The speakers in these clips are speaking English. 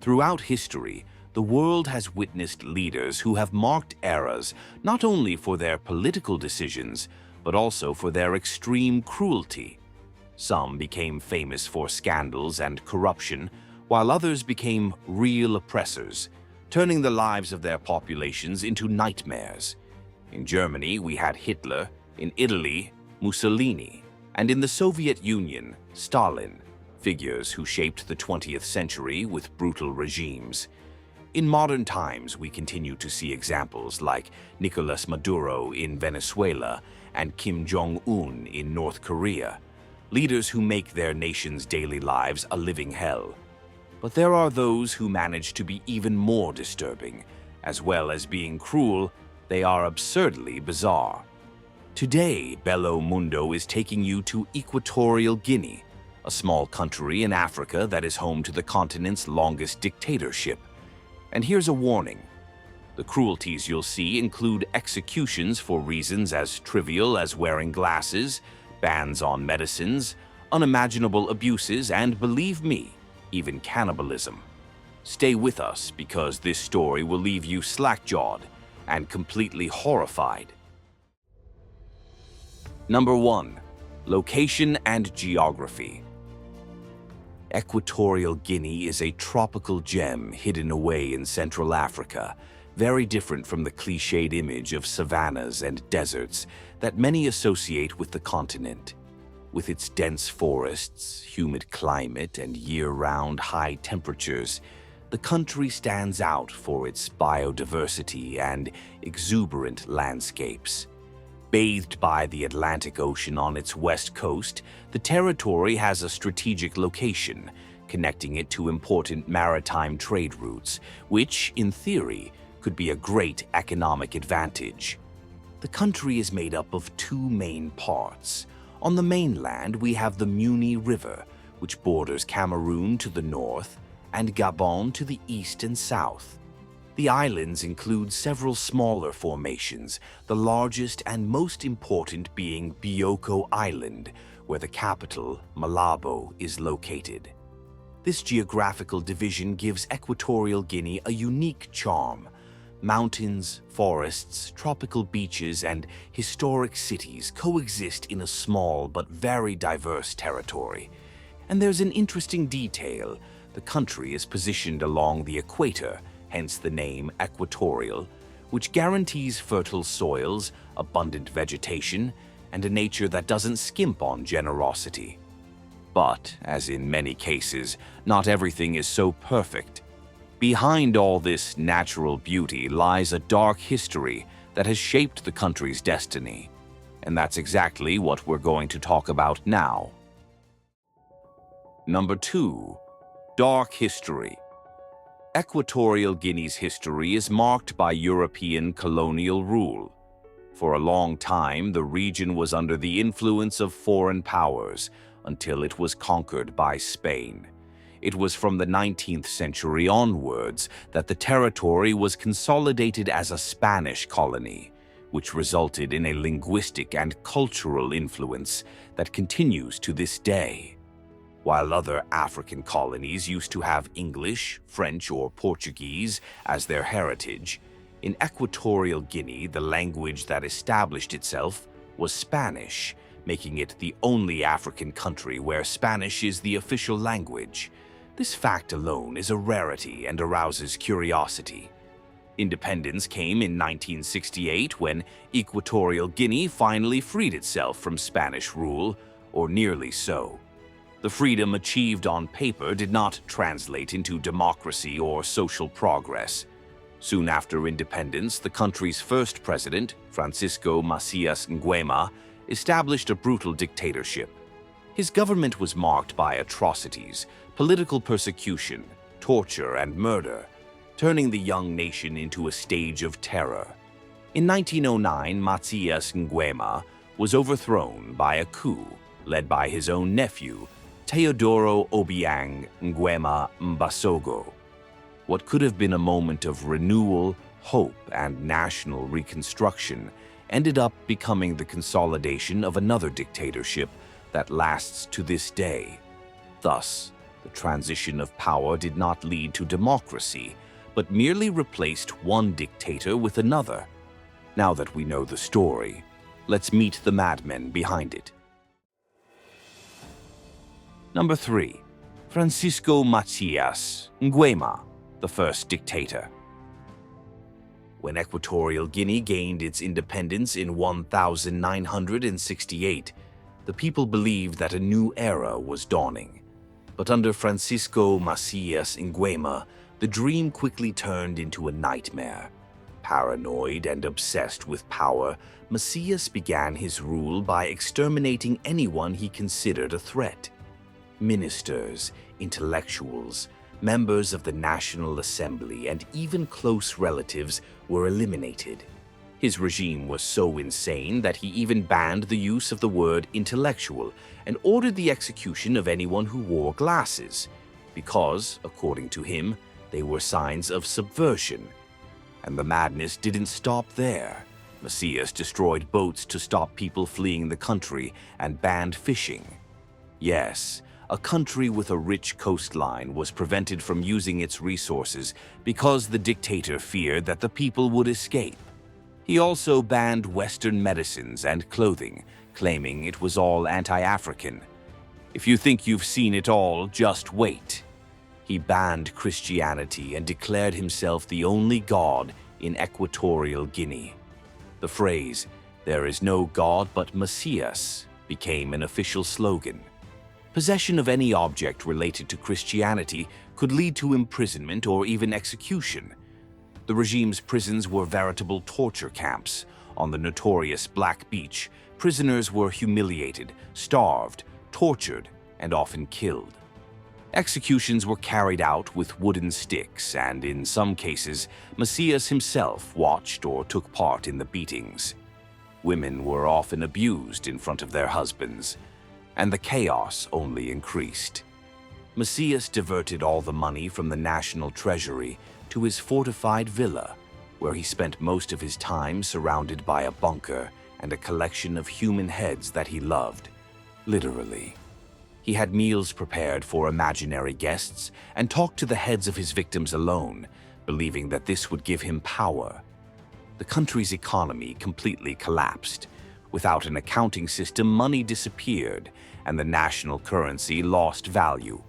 Throughout history, the world has witnessed leaders who have marked eras not only for their political decisions, but also for their extreme cruelty. Some became famous for scandals and corruption, while others became real oppressors, turning the lives of their populations into nightmares. In Germany, we had Hitler, in Italy, Mussolini, and in the Soviet Union, Stalin, figures who shaped the 20th century with brutal regimes. In modern times, we continue to see examples like Nicolas Maduro in Venezuela and Kim Jong-un in North Korea, leaders who make their nation's daily lives a living hell. But there are those who manage to be even more disturbing. As well as being cruel, they are absurdly bizarre. Today, Bello Mundo is taking you to Equatorial Guinea, a small country in Africa that is home to the continent's longest dictatorship. And here's a warning. The cruelties you'll see include executions for reasons as trivial as wearing glasses, bans on medicines, unimaginable abuses, and believe me, even cannibalism. Stay with us because this story will leave you slack-jawed and completely horrified. Number 1. Location and geography. Equatorial Guinea is a tropical gem hidden away in Central Africa, very different from the cliched image of savannas and deserts that many associate with the continent. With its dense forests, humid climate, and year-round high temperatures, the country stands out for its biodiversity and exuberant landscapes. Bathed by the Atlantic Ocean on its west coast, the territory has a strategic location, connecting it to important maritime trade routes, which, in theory, could be a great economic advantage. The country is made up of two main parts. On the mainland, we have the Muni River, which borders Cameroon to the north and Gabon to the east and south. The islands include several smaller formations, the largest and most important being Bioko Island, where the capital, Malabo, is located. This geographical division gives Equatorial Guinea a unique charm. Mountains, forests, tropical beaches, and historic cities coexist in a small but very diverse territory. And there's an interesting detail. The country is positioned along the equator, hence the name Equatorial, which guarantees fertile soils, abundant vegetation, and a nature that doesn't skimp on generosity. But, as in many cases, not everything is so perfect. Behind all this natural beauty lies a dark history that has shaped the country's destiny. And that's exactly what we're going to talk about now. Number 2. Dark history. Equatorial Guinea's history is marked by European colonial rule. For a long time, the region was under the influence of foreign powers until it was conquered by Spain. It was from the 19th century onwards that the territory was consolidated as a Spanish colony, which resulted in a linguistic and cultural influence that continues to this day. While other African colonies used to have English, French, or Portuguese as their heritage, in Equatorial Guinea, the language that established itself was Spanish, making it the only African country where Spanish is the official language. This fact alone is a rarity and arouses curiosity. Independence came in 1968 when Equatorial Guinea finally freed itself from Spanish rule, or nearly so. The freedom achieved on paper did not translate into democracy or social progress. Soon after independence, the country's first president, Francisco Macias Nguema, established a brutal dictatorship. His government was marked by atrocities, political persecution, torture, and murder, turning the young nation into a stage of terror. In 1909, Macias Nguema was overthrown by a coup led by his own nephew, Teodoro Obiang Nguema Mbasogo. What could have been a moment of renewal, hope, and national reconstruction ended up becoming the consolidation of another dictatorship that lasts to this day. Thus, The transition of power did not lead to democracy, but merely replaced one dictator with another. Now that we know the story, let's meet the madmen behind it. Number 3. Francisco Macias Nguema, the first dictator. When Equatorial Guinea gained its independence in 1968, the people believed that a new era was dawning. But under Francisco Macias Nguema, the dream quickly turned into a nightmare. Paranoid and obsessed with power, Macias began his rule by exterminating anyone he considered a threat. Ministers, intellectuals, members of the National Assembly, and even close relatives were eliminated. His regime was so insane that he even banned the use of the word intellectual and ordered the execution of anyone who wore glasses, because, according to him, they were signs of subversion. And the madness didn't stop there. Macias destroyed boats to stop people fleeing the country and banned fishing. Yes, a country with a rich coastline was prevented from using its resources because the dictator feared that the people would escape. He also banned Western medicines and clothing, claiming it was all anti-African. If you think you've seen it all, just wait. He banned Christianity and declared himself the only god in Equatorial Guinea. The phrase, "There is no god but Macias," became an official slogan. Possession of any object related to Christianity could lead to imprisonment or even execution. The regime's prisons were veritable torture camps. On the notorious Black Beach, prisoners were humiliated, starved, tortured, and often killed. Executions were carried out with wooden sticks, and in some cases, Macias himself watched or took part in the beatings. Women were often abused in front of their husbands, and the chaos only increased. Macias diverted all the money from the national treasury to his fortified villa, where he spent most of his time surrounded by a bunker and a collection of human heads that he loved, literally. He had meals prepared for imaginary guests and talked to the heads of his victims alone, believing that this would give him power. The country's economy completely collapsed. Without an accounting system, money disappeared, and the national currency lost value.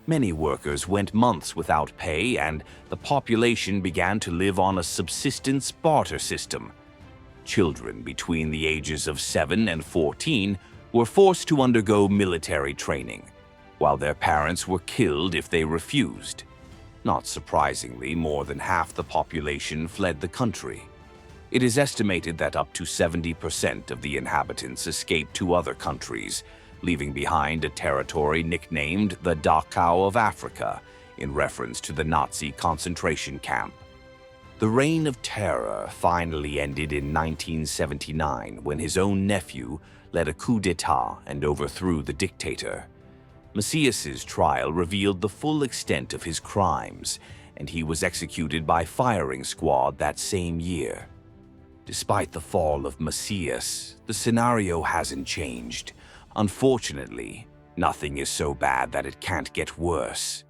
Many workers went months without pay, and the population began to live on a subsistence barter system. Children between the ages of 7 and 14 were forced to undergo military training, while their parents were killed if they refused. Not surprisingly, more than half the population fled the country. It is estimated that up to 70% of the inhabitants escaped to other countries, leaving behind a territory nicknamed the Dachau of Africa, in reference to the Nazi concentration camp. The reign of terror finally ended in 1979 when his own nephew led a coup d'etat and overthrew the dictator. Macias's trial revealed the full extent of his crimes, and he was executed by firing squad that same year. Despite the fall of Macias, the scenario hasn't changed. Unfortunately, nothing is so bad that it can't get worse.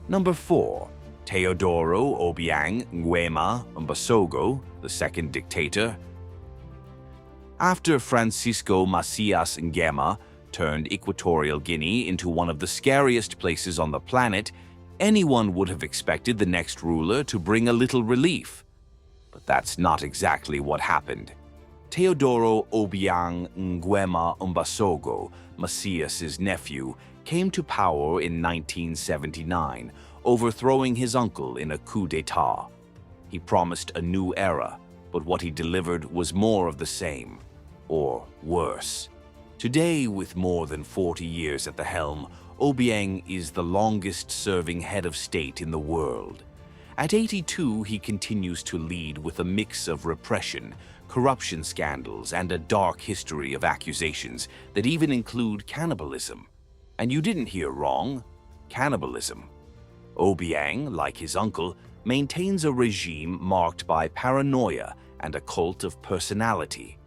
Number 4. Teodoro Obiang Nguema Mbasogo, the second dictator. After Francisco Macias Nguema turned Equatorial Guinea into one of the scariest places on the planet, anyone would have expected the next ruler to bring a little relief. But that's not exactly what happened. Teodoro Obiang Nguema Mbasogo, Macias's nephew, came to power in 1979, overthrowing his uncle in a coup d'etat. He promised a new era, but what he delivered was more of the same, or worse. Today, with more than 40 years at the helm, Obiang is the longest-serving head of state in the world. At 82, he continues to lead with a mix of repression, corruption scandals, and a dark history of accusations that even include cannibalism. And you didn't hear wrong, cannibalism. Obiang, like his uncle, maintains a regime marked by paranoia and a cult of personality.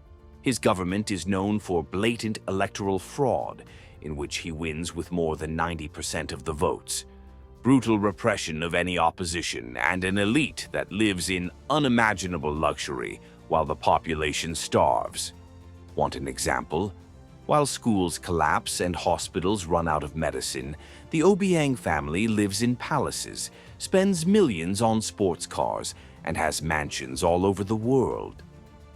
His government is known for blatant electoral fraud, in which he wins with more than 90% of the votes, brutal repression of any opposition, and an elite that lives in unimaginable luxury while the population starves. Want an example? While schools collapse and hospitals run out of medicine, the Obiang family lives in palaces, spends millions on sports cars, and has mansions all over the world.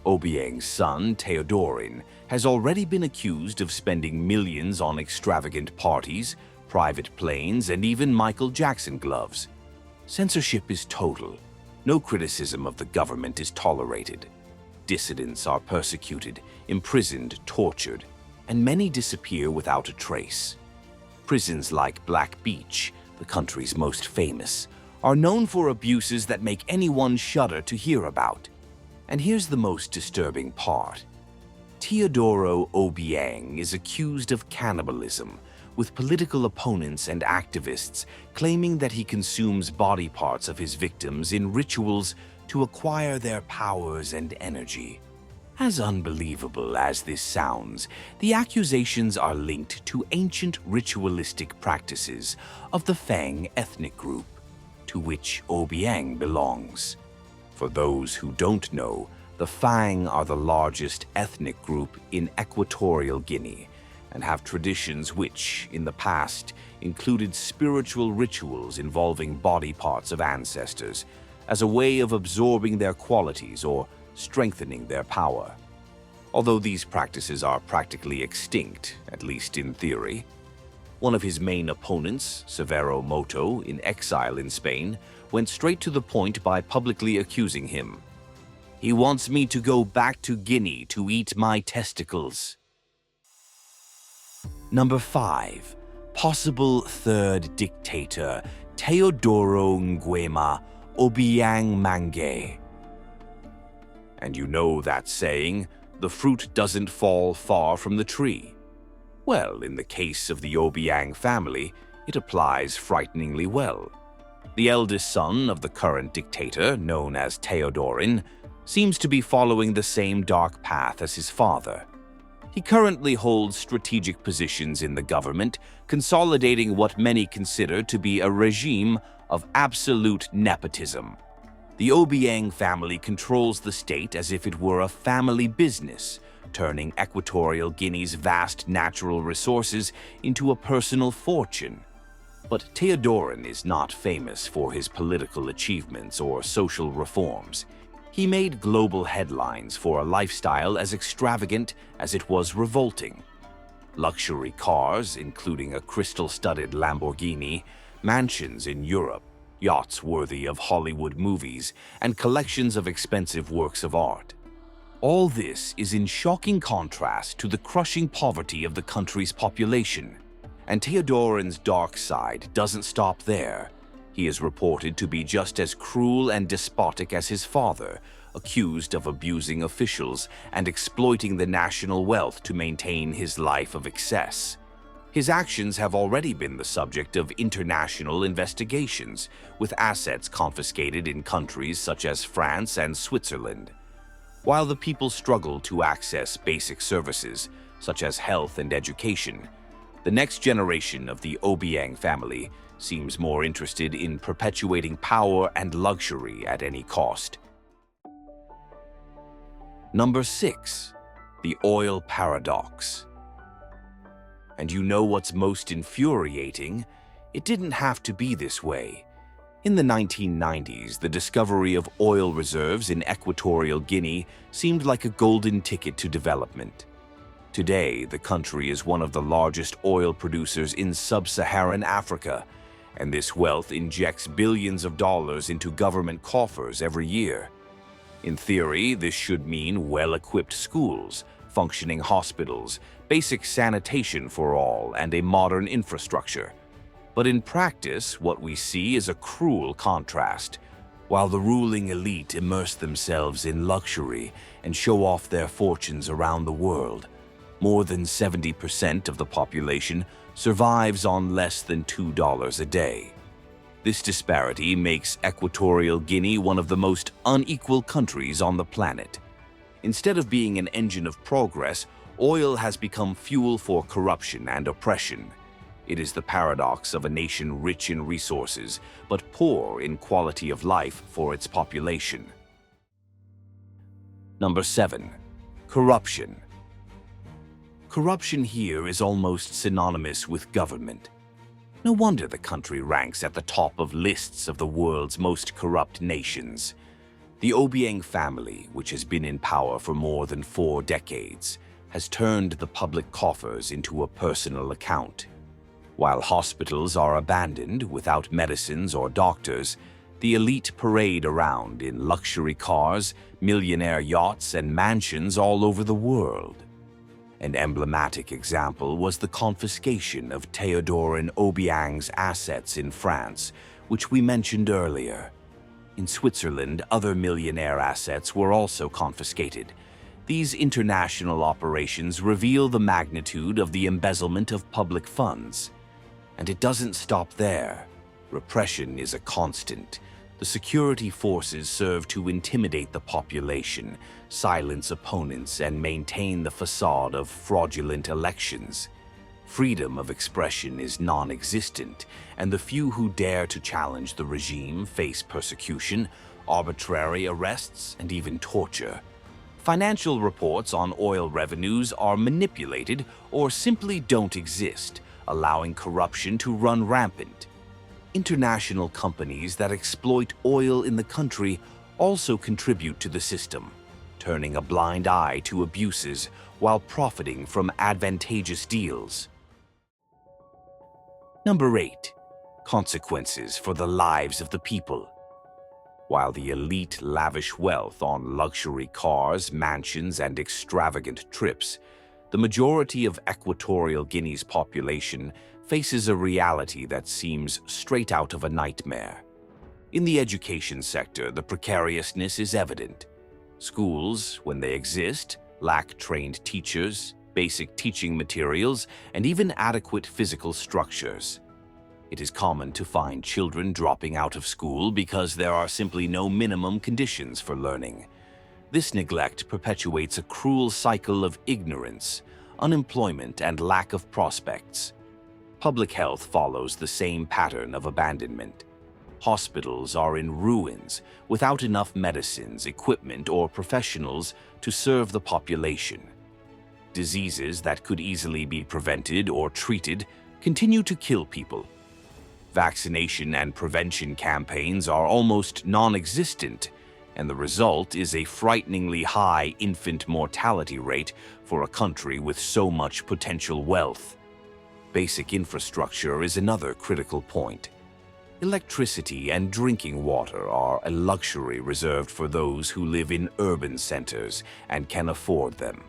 Obiang's son, Theodorin, has already been accused of spending millions on extravagant parties, private planes, and even Michael Jackson gloves. Censorship is total. No criticism of the government is tolerated. Dissidents are persecuted, imprisoned, tortured, and many disappear without a trace. Prisons like Black Beach, the country's most famous, are known for abuses that make anyone shudder to hear about. And here's the most disturbing part. Teodoro Obiang is accused of cannibalism, with political opponents and activists claiming that he consumes body parts of his victims in rituals to acquire their powers and energy. As unbelievable as this sounds, the accusations are linked to ancient ritualistic practices of the Fang ethnic group, to which Obiang belongs. For those who don't know, the Fang are the largest ethnic group in Equatorial Guinea and have traditions which, in the past, included spiritual rituals involving body parts of ancestors as a way of absorbing their qualities or strengthening their power. Although these practices are practically extinct, at least in theory. One of his main opponents, Severo Moto, in exile in Spain, went straight to the point by publicly accusing him. "He wants me to go back to Guinea to eat my testicles." Number 5. Possible third dictator, Teodoro Nguema Obiang Mangue. And you know that saying, the fruit doesn't fall far from the tree. Well, in the case of the Obiang family, it applies frighteningly well. The eldest son of the current dictator, known as Theodorin, seems to be following the same dark path as his father. He currently holds strategic positions in the government, consolidating what many consider to be a regime of absolute nepotism. The Obiang family controls the state as if it were a family business, turning Equatorial Guinea's vast natural resources into a personal fortune. But Theodorin is not famous for his political achievements or social reforms. He made global headlines for a lifestyle as extravagant as it was revolting. Luxury cars, including a crystal-studded Lamborghini, mansions in Europe, yachts worthy of Hollywood movies, and collections of expensive works of art. All this is in shocking contrast to the crushing poverty of the country's population. And Theodorin's dark side doesn't stop there. He is reported to be just as cruel and despotic as his father, accused of abusing officials and exploiting the national wealth to maintain his life of excess. His actions have already been the subject of international investigations, with assets confiscated in countries such as France and Switzerland. While the people struggle to access basic services, such as health and education, the next generation of the Obiang family seems more interested in perpetuating power and luxury at any cost. Number 6. The oil paradox. And you know what's most infuriating? It didn't have to be this way. In the 1990s, the discovery of oil reserves in Equatorial Guinea seemed like a golden ticket to development. Today, the country is one of the largest oil producers in sub-Saharan Africa, and this wealth injects billions of dollars into government coffers every year. In theory, this should mean well-equipped schools, functioning hospitals, basic sanitation for all, and a modern infrastructure. But in practice, what we see is a cruel contrast. While the ruling elite immerse themselves in luxury and show off their fortunes around the world, more than 70% of the population survives on less than $2 a day. This disparity makes Equatorial Guinea one of the most unequal countries on the planet. Instead of being an engine of progress, Oil has become fuel for corruption and oppression. It is the paradox of a nation rich in resources, but poor in quality of life for its population. Number 7. Corruption. Corruption here is almost synonymous with government. No wonder the country ranks at the top of lists of the world's most corrupt nations. The Obiang family, which has been in power for more than 4 decades, has turned the public coffers into a personal account. While hospitals are abandoned without medicines or doctors, the elite parade around in luxury cars, millionaire yachts, and mansions all over the world. An emblematic example was the confiscation of Théodore Obiang's assets in France, which we mentioned earlier. In Switzerland, other millionaire assets were also confiscated. These international operations reveal the magnitude of the embezzlement of public funds. And it doesn't stop there. Repression is a constant. The security forces serve to intimidate the population, silence opponents, and maintain the facade of fraudulent elections. Freedom of expression is non-existent, and the few who dare to challenge the regime face persecution, arbitrary arrests, and even torture. Financial reports on oil revenues are manipulated or simply don't exist, allowing corruption to run rampant. International companies that exploit oil in the country also contribute to the system, turning a blind eye to abuses while profiting from advantageous deals. Number 8. Consequences for the lives of the people. While the elite lavish wealth on luxury cars, mansions, and extravagant trips, the majority of Equatorial Guinea's population faces a reality that seems straight out of a nightmare. In the education sector, the precariousness is evident. Schools, when they exist, lack trained teachers, basic teaching materials, and even adequate physical structures. It is common to find children dropping out of school because there are simply no minimum conditions for learning. This neglect perpetuates a cruel cycle of ignorance, unemployment, and lack of prospects. Public health follows the same pattern of abandonment. Hospitals are in ruins, without enough medicines, equipment, or professionals to serve the population. Diseases that could easily be prevented or treated continue to kill people. Vaccination and prevention campaigns are almost non-existent, and the result is a frighteningly high infant mortality rate for a country with so much potential wealth. Basic infrastructure is another critical point. Electricity and drinking water are a luxury reserved for those who live in urban centers and can afford them.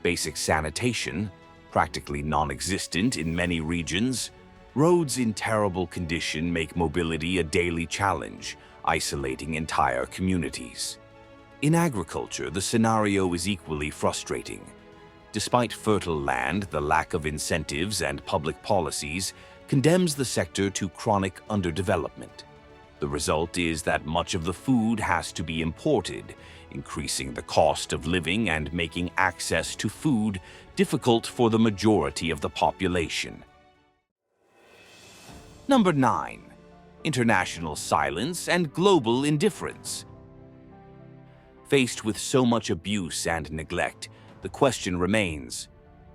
Basic sanitation, practically non-existent in many regions. Roads in terrible condition make mobility a daily challenge, isolating entire communities. In agriculture, the scenario is equally frustrating. Despite fertile land, the lack of incentives and public policies condemns the sector to chronic underdevelopment. The result is that much of the food has to be imported, increasing the cost of living and making access to food difficult for the majority of the population. Number 9. International silence and global indifference. Faced with so much abuse and neglect, the question remains,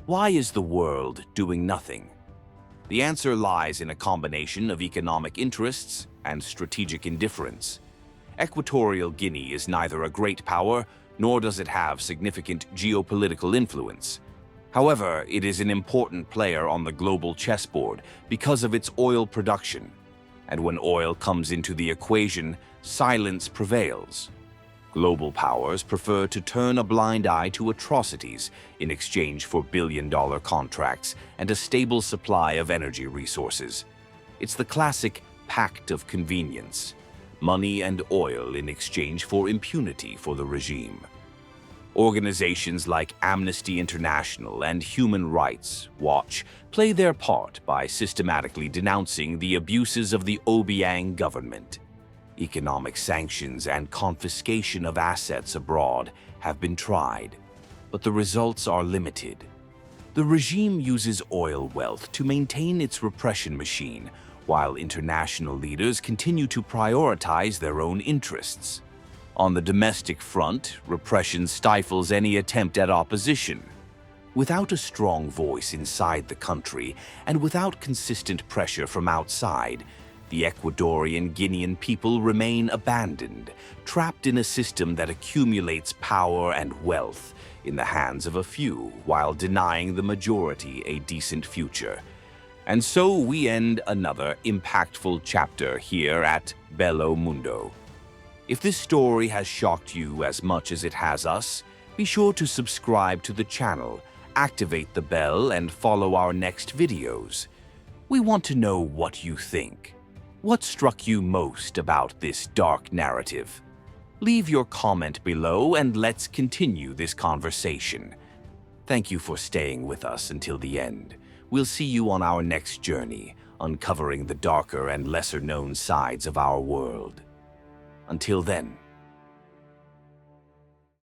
why is the world doing nothing? The answer lies in a combination of economic interests and strategic indifference. Equatorial Guinea is neither a great power, nor does it have significant geopolitical influence. However, it is an important player on the global chessboard because of its oil production. And when oil comes into the equation, silence prevails. Global powers prefer to turn a blind eye to atrocities in exchange for billion-dollar contracts and a stable supply of energy resources. It's the classic pact of convenience: money and oil in exchange for impunity for the regime. Organizations like Amnesty International and Human Rights Watch play their part by systematically denouncing the abuses of the Obiang government. Economic sanctions and confiscation of assets abroad have been tried. but the results are limited. The regime uses oil wealth to maintain its repression machine, while international leaders continue to prioritize their own interests. On the domestic front, repression stifles any attempt at opposition. Without a strong voice inside the country and without consistent pressure from outside, the Ecuadorian Guinean people remain abandoned, trapped in a system that accumulates power and wealth in the hands of a few while denying the majority a decent future. And so we end another impactful chapter here at Bello Mundo. If this story has shocked you as much as it has us, be sure to subscribe to the channel, activate the bell, and follow our next videos. We want to know what you think. What struck you most about this dark narrative? Leave your comment below and let's continue this conversation. Thank you for staying with us until the end. We'll see you on our next journey, uncovering the darker and lesser-known sides of our world. Until then,